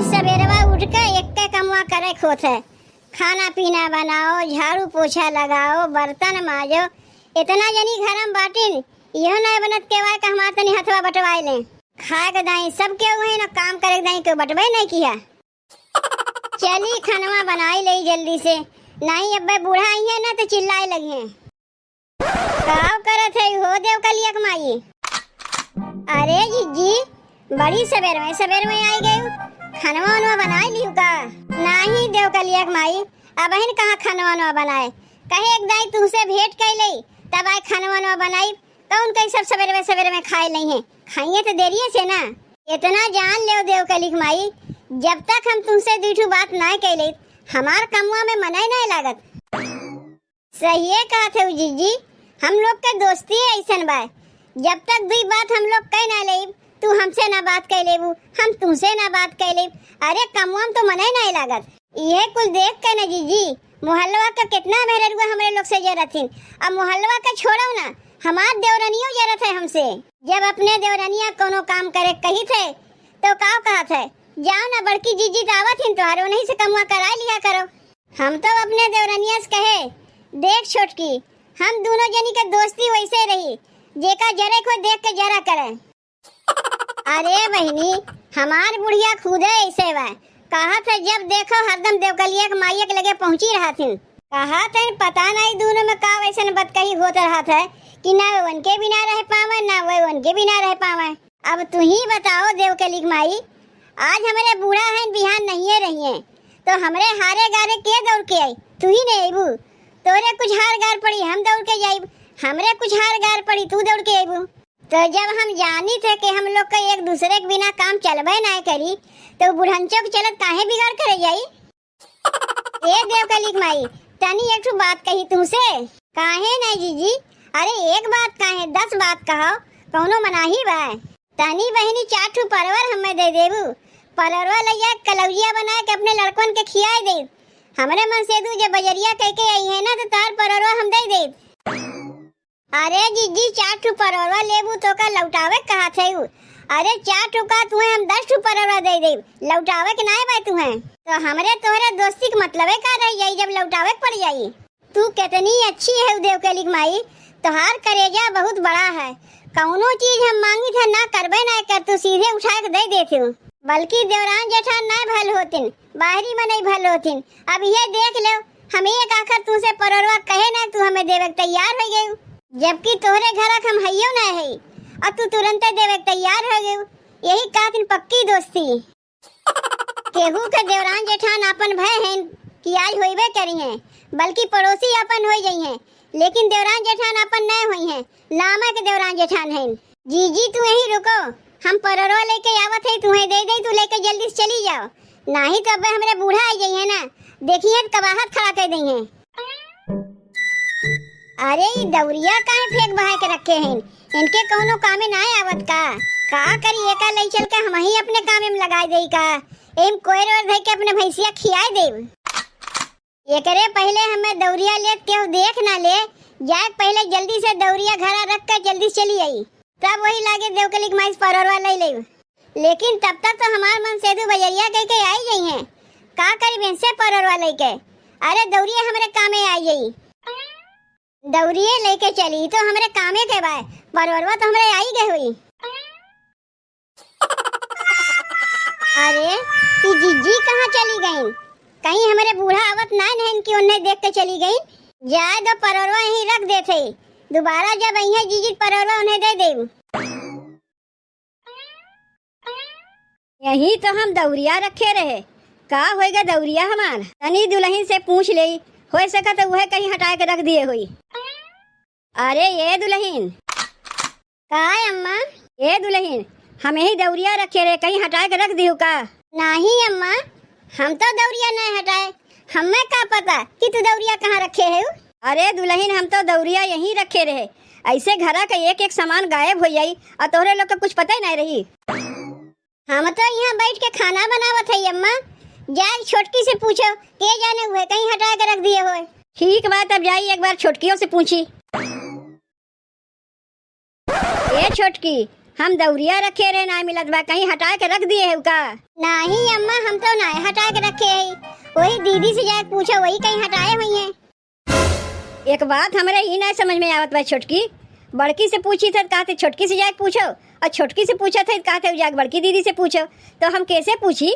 सवेरवा उठ के एक के कमवा करे खोत है। खाना पीना बनाओ, झाड़ू पोछा लगाओ, बर्तन माजो। इतना जनी घर में बाटिन यह नहीं बनत केवाय का हमार तनी हथवा बटवाई ले। खाए के दाई सब के हुए ना, काम करे के दाई के बटवे नहीं किया। चली खानवा बनाई ले जल्दी से, नहीं अब बूढ़ा आई है ना तो चिल्लाए लगी है। काव करत है हो देव कलिया कमाई। अरे जीजी बड़ी सवेर में आई गई, खानवा वानवा बनाई लियो का? नहीं देव कलिया कमाई, अब बहन कहाँ खानवा वानवा बनाए, कहे एक दाई तुमसे भेंट कर ले तब आई खानवा वानवा बनाई। कौन कई सब सवेरे में खाए नहीं है, खाइए तो देरिए से ना। इतना जान ले देव कलिया कमाई, जब तक हम तुमसे दूठू बात ना कैले हमार कमवा में मनाई नहीं लागत। सही है कहा थे जीजी, हम लोग के दोस्ती ऐसन बा, जब तक दुई बात हम लोग कह ना ले, तू हमसे ना बात कह लेबू, हम तुमसे ना बात कह ले। अरे कमवा तो मनाई नहीं लागत। ये कुल देख के ना जीजी, मोहल्लवा का कितना मेहरत हुआ हमारे लोग से जरूरत थी। अब मोहल्लवा का छोड़ो ना, हमार देवरानियों जरूरत है हमसे। जब अपने देवरानिया कोनो काम करे कही थे तो काव कहा थे, जाओ ना बड़की जीजी दावत हिन तोहारो, नहीं से कमवा करा लिया करो। हम तो अपने देवरानिया से कहे, देख छोटकी, हम दोनों जनी के दोस्ती वैसे रही जेका जरे को देख के जरा करे। अरे बहनी हमार बुढ़िया खुद ऐसे बा, कहा था जब देखो हरदम देवकलिया के माइया के लगे पहुंची रहा थी। कहा था पता नहीं दोनों में का वैसे बदकही होता रहा था कि ना वे उनके बिना रह पावे ना वे उनके बिना रह पावे। अब तू ही बताओ देवकली की माई, आज हमारे बूढ़ा है बिहान नहीं रही है तो हमरे हारे गारे के दौड़ के आई, तू ही नहीं आईबू। तोरे कुछ हार गार पड़ी हम दौड़ के जाइब, हमरे कुछ हार गार पड़ी तू दौड़ के आईबू। तो जब हम जानी थे कि हम लोग का एक दूसरे के बिना काम चलबे ना करी तो बुढ़ंचों के चलत काहे बिगाड़ करे जाई। ए देवकली की माई तनी एक बात कही तुमसे। काहे नहीं जीजी, अरे एक बात काहे 10 बात कहो, कौनो मनाही बा। तनी बहनी 4 ठू परवर हमें दे देबू, परवरवा लैया कलौजिया बना के अपने लड़कन के खियाए दे। हमरे मन से तू जब बजरिया कह के आई है ना तो तार परवरवा हम दे दे। अरे जीजी 4 ठू परवरवा लेबू तो का लौटावे कहा थे? अरे 4 ठू का तुम्हें हम 10 ठू परवरवा दे दे, लौटावे के नाय बा तुम्हें। तो हमरे तोहरे दोस्ती के मतलबे का रह जाई जब लौटावे पड़ जाई। तू कितनी अच्छी है देवकली माई, तोहार करेजा बहुत बड़ा है। कौनो चीज हम मांगी थे ना करबे ना कर, तू सीधे उठा के दे देती हूँ। बल्कि देवरान जेठान ना भल होतिन, बाहरी में नहीं भल होतिन। अब ये देख लो, हम एक आखिर तुझसे परवरवा कहे ना तू हमें देवे तैयार हो गई, जबकि तोहरे घर हम हइयो ना है और तू तुरंत देवे तैयार हो गई। यही कहतिन पक्की दोस्ती। केहू के देवरान जेठान अपन भय हैं कि आज होइबे करी हैं, बल्कि पड़ोसी अपन हो गई हैं, लेकिन देवरान जेठान अपन नहीं हुई हैं, लामा के देवरान जेठान हैं। जीजी तू यहीं रुको, हम परवरवा लेके आवत है, तुम्हें दे दे, तू लेके जल्दी से चली जाओ, नहीं तो अब हमारे बूढ़ा आई गई है ना, देखिए कबाहत खड़ा कर दी है। अरे ये दौरिया काहे फेंक बहा के रखे हैं, इनके कौनो कामे ना आवत का करी एका ले चल के हम ही अपने कामे में लगा देई का, एम कोयर और धई के अपने भैंसिया खियाए देब। एकरे पहले हमें दौरिया ले के देख ना ले जाए, पहले जल्दी से दौरिया घरा रख कर जल्दी चली आई, तब वही लागे देवकली की माई परवरवा ले ले। लेकिन तब तक तो हमार मन से तू बजरिया कह के आई गई हैं, का करी भैंसे परवरवा लेके। अरे दौरिया हमारे कामे आई गई, दौरिये लेके चली तो हमारे कामे के बाय, परवरवा तो हमारे आई गई हुई। अरे ये जीजी कहाँ चली गई, कहीं हमारे बूढ़ा आवत ना नहीं कि उन्हें देख के चली गई। जाए दो परवरवा यहीं रख देते, दोबारा जब आई है जीजी परवरवा उन्हें दे दे। यही तो हम दौरिया रखे रहे, का होएगा दौरिया हमार। तनी दुल्हन से पूछ ले, हो सका तो वह कहीं हटा के रख दिए हुई। अरे ये दुल्हन, का अम्मा? ये दुल्हन हम यही दौरिया रखे रहे, कहीं हटा के रख दियो का? नहीं अम्मा, हम तो दौरिया नहीं हटाए, हमें क्या पता कि तू दौरिया कहाँ रखे है। अरे दुल्हन हम तो दौरिया यहीं रखे रहे, ऐसे घरा का एक एक सामान गायब हो जाई और तोहरे लोग का कुछ पता ही नहीं रही। हम तो यहाँ बैठ के खाना बनावत है अम्मा, जाए छोटकी से पूछो के जाने हुए कहीं हटा के रख दिए हुए। ठीक बात, अब जाई एक बार छोटकियों से पूछी। ये छोटकी हम दौरिया रखे रहे ना मिलत बा, कहीं हटा के रख दिए है का? नहीं अम्मा, हम तो ना हटा के रखे है, वही दीदी से जाके पूछो, वही कहीं हटाए हुई है। एक बात हमरे ही ना समझ में आवत बा छोटकी, बड़की से पूछी थे कहते छोटकी से जाके पूछो, और छोटकी से पूछा थे कहते जाके बड़की दीदी से पूछो। तो हम कैसे पूछी?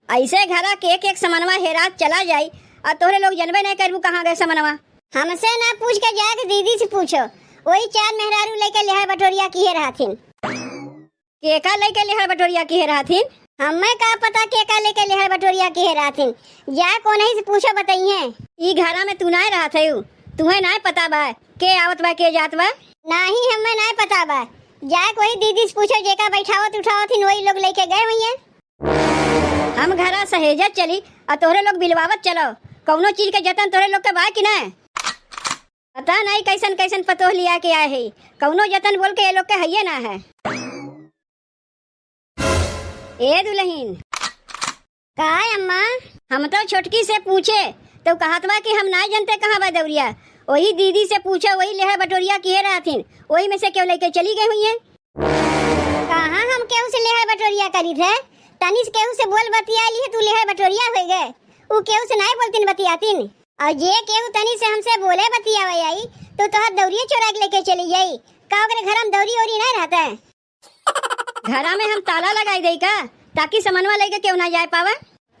ऐसे घरा के एक समनवा हेरात चला जाई और तोहरे लोग जनबे नहीं करबू कहाँ गए समनवा। हमसे ना पूछ के जाके दीदी से पूछो, वही चार मेहरारू लेके लिहार बटोरिया की रहथिन। केका लेके लिहार बटोरिया की रहथिन? हमें का पता केका लेके लिहार बटोरिया की रहथिन, जा को नहीं से पूछो बताइए। ई घरा में तू नहीं रहा थे, तुम्हें नहीं पता बा के आवत बा के जात बा? नहीं हमें नहीं पता बा, जा कोई दीदी से पूछो, जेका बैठावत उठावत थी वही लोग लेके गए हुई है। हम घरा सहेजत चली और तोहरे लोग बिलवावत चलो, कौनो चीज के जतन तोहरे लोग के बा कि नहीं? पता नहीं कैसन कैसन पतोह लिया के आए है, कौनो जतन बोल के ये लोग के हइये ना है। ए दुल्हीन का अम्मा? हम तो छोटकी से पूछे तो कहत बा कि हम नहीं जानते कहाँ बा दौरिया, वही दीदी से पूछा, वही लेहर बटोरिया किए रहथिन, वही में से क्यों लेके चली गई हुई है। कहाँ हम केहू से लेहर बटोरिया करी थे? तनी से केहू से बोल बतिया ली है, तू लेहर बटोरिया हो गए, ऊ केहू से नहीं बोलतीन बतियातीन, और जे केहू तनी से हमसे बोले बतियावे आई तो तोहर दौरिया चोरा के लेके चली जाई। का ओकरे घर में दौरी ओरी नहीं रहता है? घरा में हम ताला लगाई दई का ताकि समनवा लेके क्यों ना जाए पावा?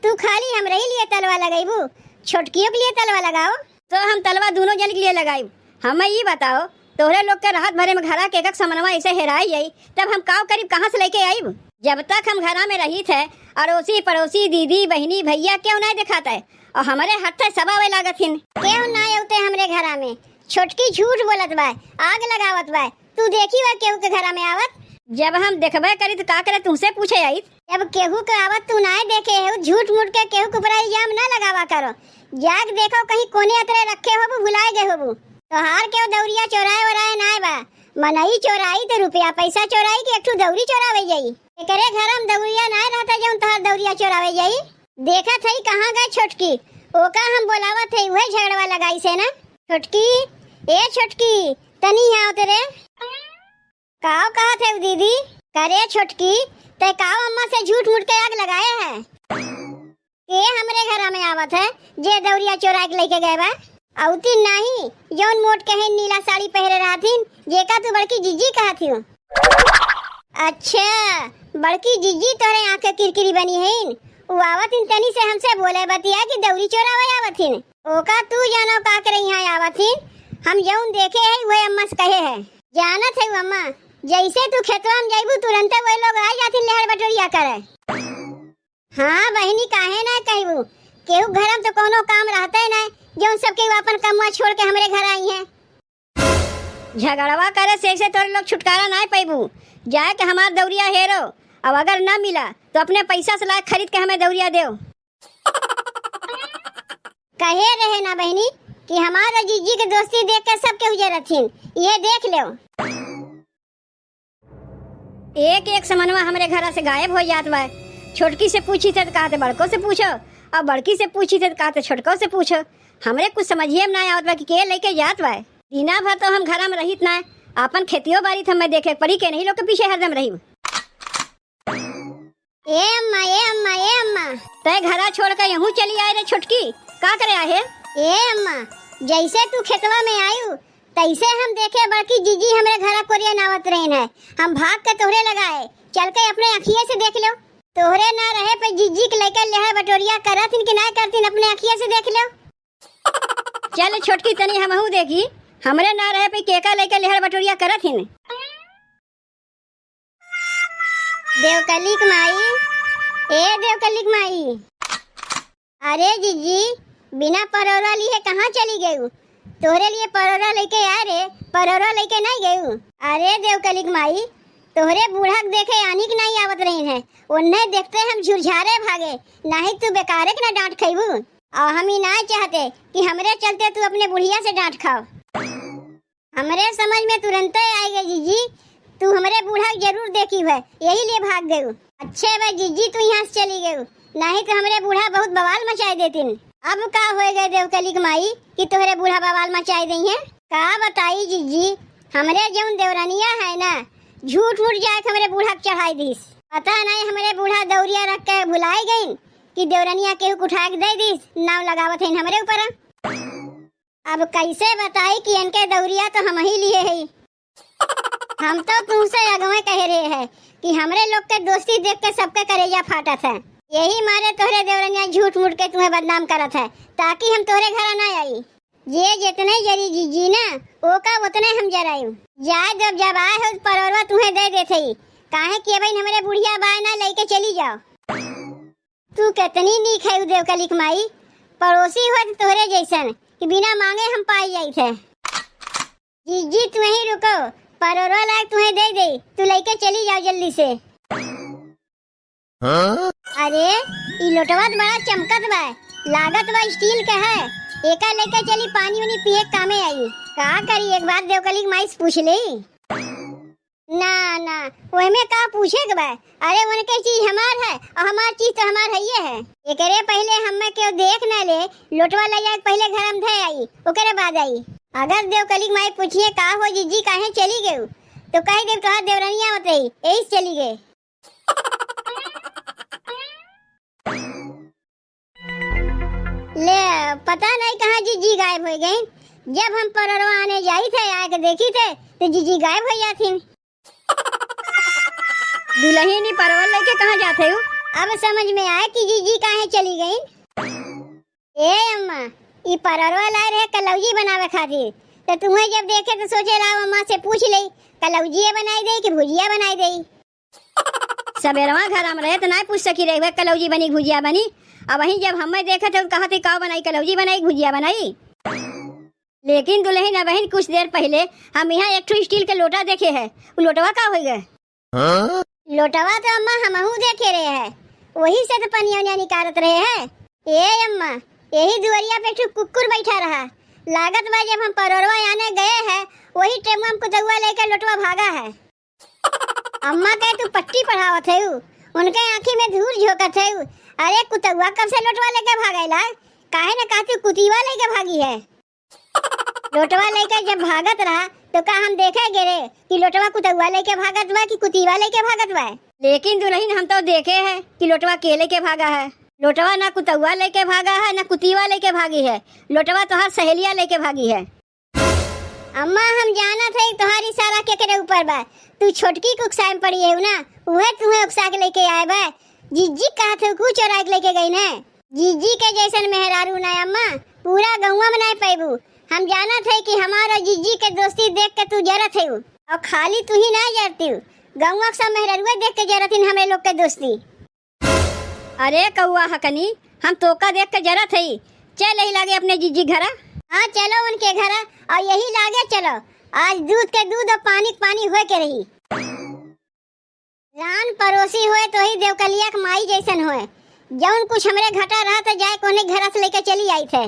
तू खाली हमरे ही लिए तलवा लगाईबू, छोटकियों के लिए तलवा लगाओ। तो हम तलवा दोनों जन के लिए लगाई। हमें ये बताओ, तोहरे लोग के राहत भरे में घरा के एक समनवा ऐसे हेराई जाई तब हम काव करीब कहाँ से लेके आईब? जब तक हम घरा में रही थे अड़ोसी पड़ोसी दीदी बहनी भैया क्यों नहीं दिखाता है, और हमारे हाथ से सब आवे लागत हिन। क्यों ना आते हमरे घरा में? छोटकी झूठ बोलत बा, आग लगावत बा, तू देखी बा केहू के घरा में आवत? जब हम देखबे करी तो का करे तुमसे पूछे आई? जब केहू के आवत तू ना देखे हो, झूठ मूठ के केहू के ऊपर इल्जाम ना लगावा करो। जाग देखो कहीं कोने अतरे रखे हो, भुलाए गए हो। तोहार केहू दौरिया चोराए वराए ना बा, मनई चोराई तो रुपया पैसा चोराई कि एकठू दौरी चोरावे जाई। एकरे घर में दौरिया ना रहता जौन तोहार दौरिया चोरावे जाई। देखा थई कहाँ गए छोटकी, ओका हम बोलावत थई, वही झगड़वा लगाई से ना। छोटकी, ए छोटकी तनी यहाँ तेरे काव कहा थे दीदी? करे छोटकी ते काव अम्मा से झूठ मूठ के आग लगाए है के हमरे घरा में आवत है जे दौरिया चोरा के लेके गए बा? औती नहीं जौन मोट के है नीला साड़ी पहरे रहथिन, जेका तू बड़की जीजी कहत हो। अच्छा बड़की जीजी तोरे आँख के किरकिरी बनी है, उ आवतिन तनी से हमसे बोले बतिया कि दौरी चोरावे आवतिन। ओका तू जानो का करे यहाँ आवतिन, हम जौन देखे है वही अम्मा से कहे है। जानत है अम्मा, जैसे तू खेतवा में जाइबू तुरंत वही लोग आ जाती लेहर बटोरिया करे। हाँ बहनी काहे ना कहबू, केहू घर में तो कोनो काम रहता है ना जौन सबके अपन कमवा छोड़ के हमरे घर आई है। झगड़वा करे से तोरे लोग छुटकारा ना पाइबू, जाए के हमार दौरिया हेरो, अब अगर ना मिला तो अपने पैसा से ला खरीद के हमें दौरिया दो। कहे रहे ना बहनी कि हमारा जीजी के दोस्ती देख के सब के हुए रथिन, ये देख लो। एक एक समनवा हमरे घरा से गायब हो जात बा। छोटकी से पूछी थे तो कहते बड़को से पूछो, और बड़की से पूछी थे तो कहते छोटको से पूछो। हमरे कुछ समझिए में ना आवत बा कि के लेके जात बा। दिना भर तो हम घरा में रहित ना, अपन खेतियों बारी थ मैं देखे पड़ी के नहीं लोग के पीछे हरदम रही। ए अम्मा ए अम्मा ए अम्मा, तय घरा छोड़ कर यूं चली आए रे छोटकी, का करे आहे? ए अम्मा जैसे तू खेतवा में आयु तैसे हम देखे बड़की जीजी हमरे घरा कोरिया नावत रही है, हम भाग के तोहरे लगाए, चल के अपने अखिए से देख लो। तोहरे ना रहे पे जीजी के लेकर लेहर बटोरिया करथिन कि ना करथिन, अपने अखिए से देख लो। चल छोटकी तनी हमहू देखी, हमरे ना रहे पे केका लेकर लेहर बटोरिया करथिन। देवकलिक माई, ए देवकलिक माई, अरे जीजी बिना परोरा लिए कहाँ चली गई? तोहरे लिए परोरा लेके आ रे, परोरा लेके नहीं गई। अरे देवकलिक माई, तोहरे बूढ़ा देखे आनी की नहीं आवत रही है, उन्हें देखते हम झुरझारे भागे, नहीं तू बेकारे के ना डांट खाइबू। और हम ही ना चाहते कि हमरे चलते तू अपने बुढ़िया से डांट खाओ। हमरे समझ में तुरंत आई गई जीजी, तू हमरे बूढ़ा जरूर देखी है, यही लिए भाग गई। अच्छे भाई जीजी तू यहाँ से चली गई, नहीं तो हमरे बूढ़ा बहुत बवाल मचाई देती। अब का हो गए देवकलिक माई कि तोहरे बूढ़ा बवाल मचाई दी है? का बताई जीजी, हमरे जौन देवरानिया है ना, झूठ मूठ जाए के हमरे बूढ़ा के चढ़ाई दीस। पता नहीं हमरे बूढ़ा दौरिया रख के भुलाई गई कि देवरनिया केहू उठा के दे दीस, नाव लगावत है हमरे ऊपर। अब कैसे बताई कि इनके दौरिया तो हम ही लिए है। हम तो तुमसे अगवे कह रहे हैं कि हमरे लोग के दोस्ती देख के सबके करेजा फाटत है। यही मारे तोहरे देवरनिया झूठ मूठ के तुम्हें बदनाम करत है ताकि हम तोहरे घर ना आई। ये जितने जरी जीजी ना ओका उतने हम जरायू। जाए जब आए हो परवरवा तुम्हें दे देते ही काहे कि भाई हमरे बुढ़िया बाय ना लेके चली जाओ। तू कितनी नीक है देवकलिक माई, पड़ोसी हो तोहरे जैसन कि बिना मांगे हम पाई जाई थे। जीजी तुम्हें ही रुको, परवरवा लायक तुम्हें दे दे, तू लेके चली जाओ जल्दी से। अरे ई लोटवा तो बड़ा चमकत बा, लागत बा स्टील का है। एका लेके चली पानी उनी पिए कामे आई। का करी एक बार देवकलिक माई से पूछ ली। ना ना ओए में का पूछे के बा। अरे उनके चीज हमार है और हमार चीज तो हमार है। एकरे पहले हमें क्यों देख न ले, लोटवा ले जाके पहले घर में थे आई ओकरे बाद आई। अगर देवकलिक माई पूछिए का हो जीजी काहे चली गई तो कह दे तोहार देवरनिया होते ही यही चली गए। ले पता नहीं कहाँ जीजी गायब हो गई। जब हम परवरवा आने जाई थे आके देखी थे तो जीजी गायब हो जाती। दुल्हनी परवल लेके कहाँ जाते हो? अब समझ में आया कि जीजी काहे चली गई। ए अम्मा ई परवरवा लाए रहे कलौजी बनावे खातिर, तो तुम्हें जब देखे तो सोचे लाओ अम्मा से पूछ ले कलौजी बनाई दे कि भुजिया बनाई दे। सबेरवा घर में रहे तो नहीं पूछ सकी रहे कलौजी बनी भुजिया बनी। अब वहीं जब हमें देखे थे कहा थे का बनाई कलौजी बनाई भुजिया बनाई। लेकिन दुल्हन अब वहीं कुछ देर पहले हम यहाँ एक स्टील के लोटा देखे है, वो लोटवा का हो गए? लोटवा तो अम्मा हमहू देखे रहे हैं, वही से तो पनिया निकारत रहे हैं। ए अम्मा यही दुआरिया पे कुकुर बैठा रहा, लागत बा जब हम परवरवा आने गए हैं वही टाइम हम कुतुआ लेकर लोटवा भागा है। अम्मा कहे तू पट्टी पढ़ावत है, उनके आँखी में धूल झोंकत है। अरे कुतुआ कब से लोटवा लेके भागेला, काहे न कहती कुतीवा लेके भागी है। लोटवा लेके जब भागत रहा तो का हम देखे गिरे कि लोटवा कुतुआ लेके भागत बा कि कुतीवा लेके भागत बा। लेकिन दुल्हन हम तो देखे है कि लोटवा के लेके भागा है। लोटवा ना कुतुआ लेके भागा है ना कुतीवा लेके भागी है, लोटवा तोहार सहेलिया लेके भागी है। अम्मा हम जाना थे तुम्हारी सारा केकरे ऊपर बा, तू छोटकी को उकसाए में पड़ी है ना, वह तुम्हें उकसा के लेके आए बा। जीजी कहा थे कुछ चोरा के लेके गई ना, जीजी के जैसन मेहरारू ना अम्मा पूरा गौवा में नहीं पैबू। हम जाना थे कि हमारा जीजी के दोस्ती देख के तू जरत है और खाली तू ही ना जरती, गौवा सब मेहरारुए देख के जरतीन हमें लोग के दोस्ती। अरे कौआ हकनी हम तोका देख के जरत है, चल यही लागे अपने जीजी घरा। हाँ चलो उनके घरा और यही लागे चलो, आज दूध के दूध और पानी के पानी हुए के रही। जान पड़ोसी हुए तो ही देवकलिया के माई जैसन हुए, जौन कुछ हमरे घटा रहा तो जाए कोने घर से लेके चली आई थे।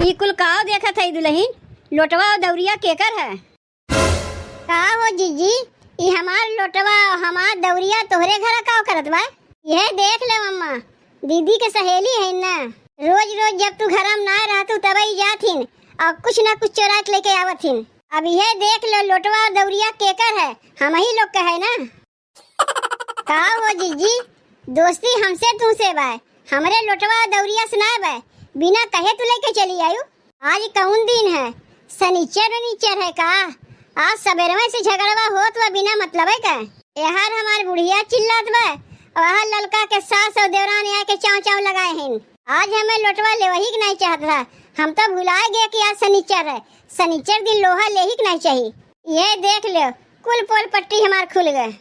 ई कुल काव देखा था दुल्हन, लोटवा और दौरिया केकर है? का हो जीजी ई हमार लोटवा हमार दौरिया तोहरे घर का करत बा? यह देख ले अम्मा दीदी के सहेली है ना, रोज रोज जब तू घर में ना रहतू तब ही जाथिन और कुछ ना कुछ चोरा के लेके आवथिन। अब यह देख लो लोटवा और दौरिया केकर है, हम ही लोग का है ना। का हो जीजी दोस्ती हमसे तुमसे बा, हमरे लोटवा और दौरिया सुना बा, बिना कहे तू लेके चली आयु। आज कौन दिन है? शनिचर है का? आज सवेरे में से झगड़वा होत बा बिना मतलब है का? यार हमार बुढ़िया चिल्लात बा और ललका के सास और देवरान आके चाव चाव लगाए हैं। आज हमें लोटवा ले वही नहीं चाहत रहा, हम तो भुलाए गए कि आज शनिचर है, शनिचर दिन लोहा ले ही नहीं चाहिए। ये देख लो कुल पोल पट्टी हमार खुल गए।